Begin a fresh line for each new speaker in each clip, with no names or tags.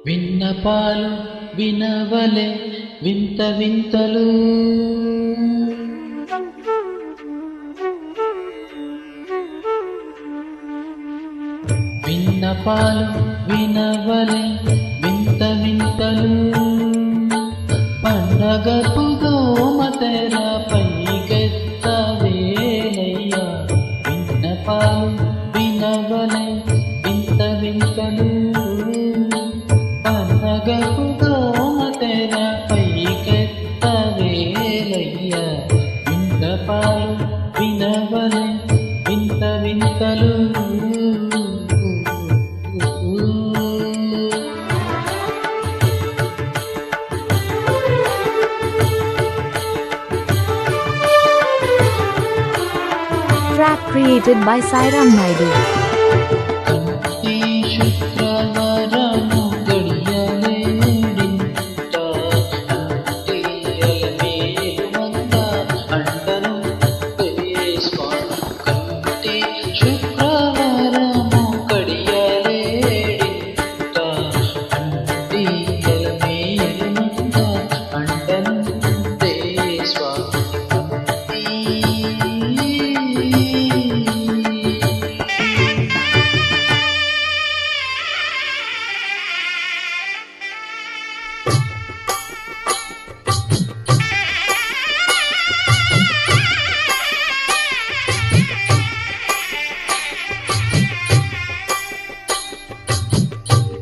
విన్నపాలు వినవలే వింత వింతలు విన్నపాలు వినవలే వింత వింతలు పండగపు గోమతెర పైకెత్త వేలయ్యా విన్నపాలు వినవలే వింత వింతలు పండగపు గోమతెర పైకెత్త వేలయ్యా విన్నపాలు వినవలే వింత వింతలు
Track created by Sairam Naidu.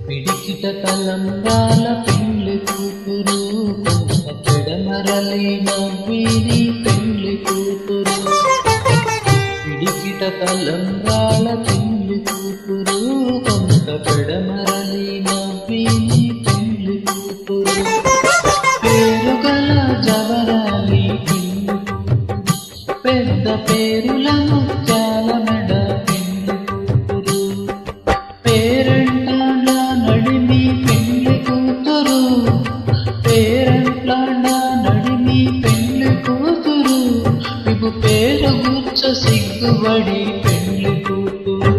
పిడికిట తలంబ్రాల పెండ్లి కూతురు కొంత పెడమరలి నవ్విని పెండ్లి కూతురు పిడికిట తలంబ్రాల పెండ్లి కూతురు కొంత పెడమరలి నవ్విని పెండ్లి కూతురు పేరు గల జవరాలి పెండ్లి కూతురు పెద్ద పేరుల ముత్యాల మెడ పెండ్లి కూతురు పేరంటాండ నడిమి పెండ్లి కూతురు పేరంటాండ నడిమి పెండ్లి కూతురు విపు పేరు గుచ్చ సిగ్గుబడి పెండ్లి కూతురు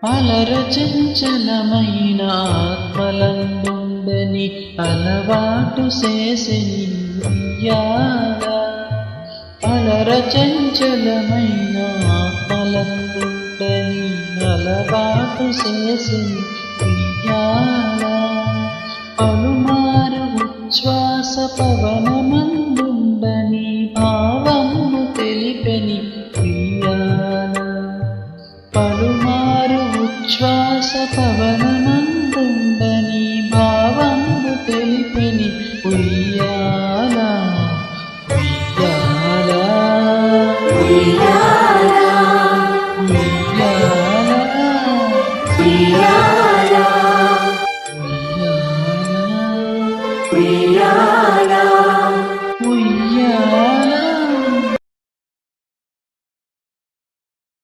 అలర చంచలమైన ఆత్మలందుండని అలవాటు చేసెని అలర చంచలమైన ఆత్మలందుండని అలవాటు చేసెని పలుమారు ఉచ్ఛ్వాస పవన